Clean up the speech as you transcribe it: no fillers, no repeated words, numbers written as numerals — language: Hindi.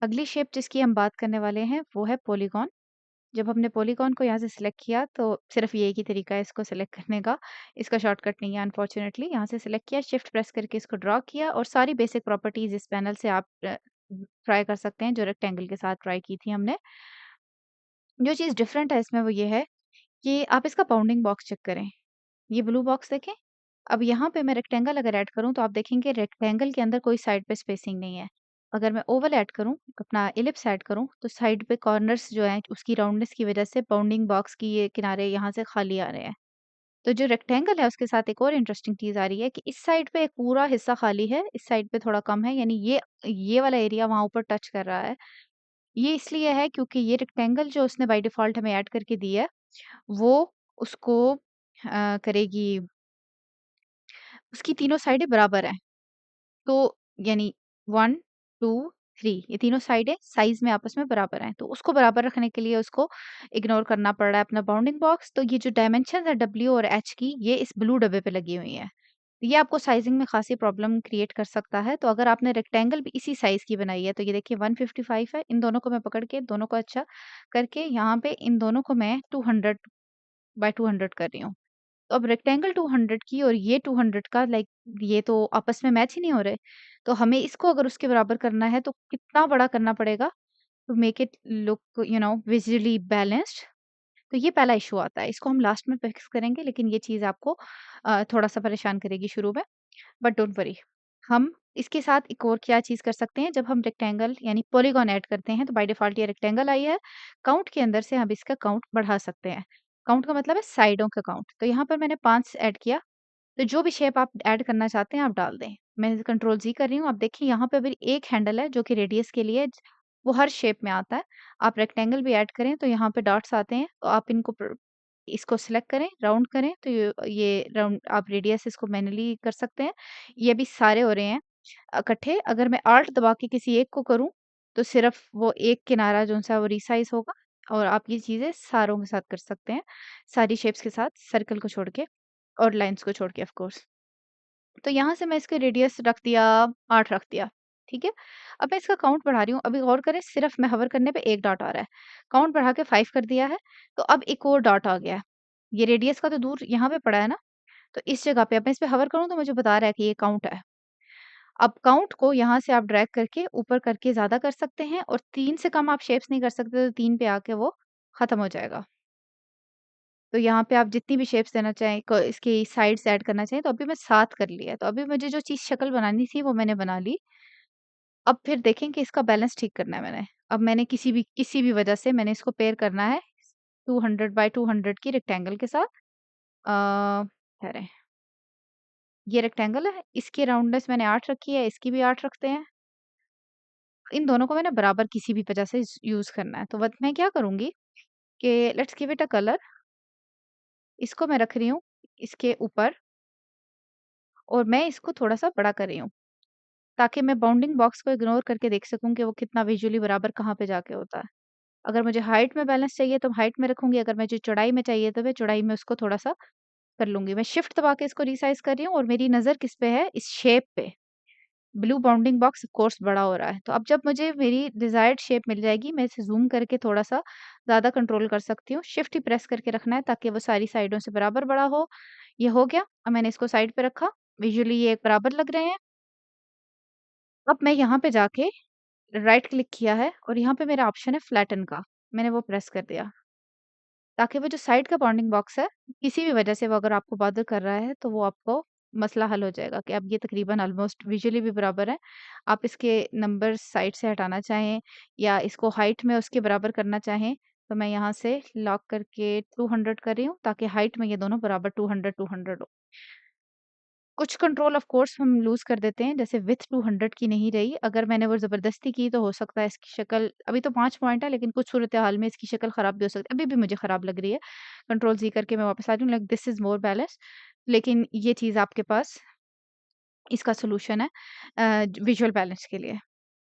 अगली शेप जिसकी हम बात करने वाले हैं वो है पॉलीगॉन। जब हमने पॉलीगॉन को यहाँ से सिलेक्ट किया तो सिर्फ ये एक ही तरीका है इसको सिलेक्ट करने का, इसका शॉर्टकट नहीं है अनफॉर्चुनेटली। यहाँ से सिलेक्ट किया, शिफ्ट प्रेस करके इसको ड्रॉ किया और सारी बेसिक प्रॉपर्टीज इस पैनल से आप ट्राई कर सकते हैं जो रेक्टेंगल के साथ ट्राई की थी हमने। जो चीज़ डिफरेंट है इसमें वो ये है कि आप इसका बाउंडिंग बॉक्स चेक करें। ये ब्लू बॉक्स देखें। अब यहाँ पे मैं रेक्टेंगल अगर ऐड करूँ तो आप देखेंगे रेक्टेंगल के अंदर कोई साइड पे स्पेसिंग नहीं है। अगर मैं ओवल ऐड करूँ, अपना इलिप्स ऐड करूँ तो साइड पे कॉर्नर्स जो हैं उसकी राउंडनेस की वज़ह से बाउंडिंग बॉक्स की ये किनारे यहाँ से खाली आ रहे हैं। तो जो रेक्टेंगल है उसके साथ एक और इंटरेस्टिंग चीज़ आ रही है कि इस साइड पे एक पूरा हिस्सा खाली है, इस साइड पे थोड़ा कम है, यानी ये वाला एरिया वहाँ ऊपर टच कर रहा है। ये इसलिए है क्योंकि ये रेक्टेंगल जो उसने बाय डिफ़ॉल्ट हमें ऐड करके दी है, वो उसको करेगी, उसकी तीनों साइडें बराबर हैं। तो यानी 1, 2, 3 ये तीनों साइडें साइज़ में आपस में बराबर हैं। तो उसको बराबर रखने के लिए उसको इग्नोर करना पड़ रहा है अपना बाउंडिंग बॉक्स। तो ये जो डायमेंशन्स है W और H की, ये इस ब्लू डब्बे पे लगी हुई हैं। ये आपको साइज़िंग में खासी प्रॉब्लम क्रिएट कर सकता है। तो अगर आपने रेक्टेंगल भी इसी साइज़ की बनाई है, तो ये देखिए 155 है। इन दोनों को मैं पकड़ के दोनों को अच्छा करके यहाँ पे इन दोनों को मैं 200 बाय 200 कर रही हूँ। तो अब रेक्टेंगल 200 की और ये 200 का, लाइक ये तो आपस में मैच ही नहीं हो रहे। तो हमें इसको अगर उसके बराबर करना है तो कितना बड़ा करना पड़ेगा to make it look visually balanced. तो ये पहला इशू आता है। इसको हम लास्ट में फिक्स करेंगे, लेकिन ये चीज़ आपको थोड़ा-सा परेशान करेगी शुरू में। बट डोंट वरी, हम इसके साथ एक और क्या चीज़ कर सकते हैं, जब हम रेक्टेंगल यानी पॉलीगॉन ऐड करते हैं तो बाय डिफ़ॉल्ट ये रेक्टेंगल आई है। काउंट के अंदर से हम इसका काउंट बढ़ा सकते हैं। काउंट का मतलब है साइडों का काउंट। तो यहाँ पर मैंने 5 ऐड किया। तो जो भी शेप आप ऐड करना चाहते हैं आप डाल दें। मैं कंट्रोल ज़ी कर रही हूँ। आप देखिए यहाँ पे अभी एक हैंडल है जो कि रेडियस के लिए वो हर शेप में आता है। आप रेक्टेंगल भी ऐड करें तो यहाँ पे डॉट्स आते हैं। तो आप इसको सिलेक्ट करें, राउंड करें तो ये राउंड आप रेडियस इसको मैन्युअली कर सकते हैं। ये अभी सारे हो रहे हैं इकट्ठे। अगर मैं ऑल्ट दबा के किसी एक को करूँ तो सिर्फ़ वो एक किनारा जो-सा वो रिसाइज़ होगा और आप ये चीज़ें सारों के साथ कर सकते हैं। सारी शेप्स के साथ, सर्कल को छोड़ के और लाइन्स को छोड़ के ऑफ कोर्स। तो यहाँ से मैं इसका रेडियस रख दिया, 8 रख दिया, ठीक है? अब मैं इसका काउंट बढ़ा रही हूँ। अभी गौर करें, सिर्फ़ मैं हवर करने पे 1 डॉट आ रहा है। काउंट बढ़ा के 5 कर दिया है, तो अब एक और डॉट आ गया है। ये रेडियस का तो दूर यहाँ पे पड़ा है ना, तो इस जगह पे अब मैं इस पे हवर करूँ तो मुझे बता रहा है कि ये काउंट है। अब काउंट को यहाँ से आप ड्रैग करके ऊपर करके ज़्यादा कर सकते हैं और 3 से कम आप शेप्स नहीं कर सकते, तो 3 पे आके वो खत्म हो जाएगा। तो यहाँ पे आप जितनी भी शेप्स देना चाहें, क इसकी साइड्स ऐड करना चाहें, तो अभी मैं 7 कर लिया है। तो अभी मुझे जो चीज़ शक्ल बनानी थी वो मैंने बना ली। अब फिर देखें कि इसका बैलेंस ठीक करना है मैंने। अब मैंने किसी भी वजह से मैंने इसको पेयर करना है 200 बाय 200 की रेक्टेंगल के साथ। ठहरें, ये रेक्टेंगल है, इसकी राउंडनेस मैंने 8 रखी है, इसकी भी 8 रखते हैं। इन दोनों को मैंने बराबर किसी भी वजह से यूज़ करना है। तो वत मैं क्या करूँगी कि let's give it a colour. इसको मैं रख रही हूँ इसके ऊपर और मैं इसको थोड़ा-सा बड़ा कर रही हूँ, ताकि मैं बाउंडिंग बॉक्स को इग्नोर करके देख सकूँ कि वो कितना विज़ुअली बराबर कहाँ पे जाके होता है। अगर मुझे हाइट में बैलेंस चाहिए तो हाइट में रखूँगी, अगर मुझे चौड़ाई में चाहिए तो मैं चौड़ाई में उसको थोड़ा-सा कर लूँगी। मैं शिफ्ट दबा के इसको रिसाइज़ कर रही हूँ और मेरी नज़र किस पे है? इस शेप पे। Blue bounding box of course बड़ा हो रहा है। तो अब जब मुझे मेरी डिज़ायर्ड शेप मिल जाएगी, मैं इसे ज़ूम करके थोड़ा-सा ज़्यादा कंट्रोल कर सकती हूँ। शिफ्ट ही प्रेस करके रखना है ताकि वो सारी साइडों से बराबर बड़ा हो। ये हो गया। अब मैंने इसको साइड पे रखा। विज़ुअली ये बराबर लग रहे हैं। अब मैं यहाँ पे जाके राइट क्लिक किया है और यहाँ पे मेरा ऑप्शन है फ्लैटन का। मैंने वो प्रेस कर दिया। ताकि वो जो साइड का बाउंडिंग बॉक्स है, किसी भी वजह से वो अगर आपको बॉदर कर रहा है, तो वो आपको मसला हल हो जाएगा कि अब ये तकरीबन ऑलमोस्ट विजुअली भी बराबर है। आप इसके नंबर्स साइड से हटाना चाहें या इसको हाइट में उसके बराबर करना चाहें, तो मैं यहाँ से लॉक करके 200 कर रही हूँ, ताकि हाइट में ये दोनों बराबर 200 हो। कुछ कंट्रोल ऑफ कोर्स हम लूज़ कर देते हैं, जैसे विड्थ 200 की नहीं रही। अगर मैंने वो ज़बरदस्ती की तो हो सकता है इसकी शक्ल, अभी तो 5 पॉइंट है लेकिन कुछ सूरत-ए-हाल में इसकी शक्ल ख़राब भी हो सकती है। अभी भी मुझे ख़राब लग रही है। कंट्रोल ज़ी करके मैं वापस आ रही हूँ, like this is more balanced. लेकिन ये चीज़ आपके पास इसका सॉल्यूशन है विजुअल बैलेंस के लिए।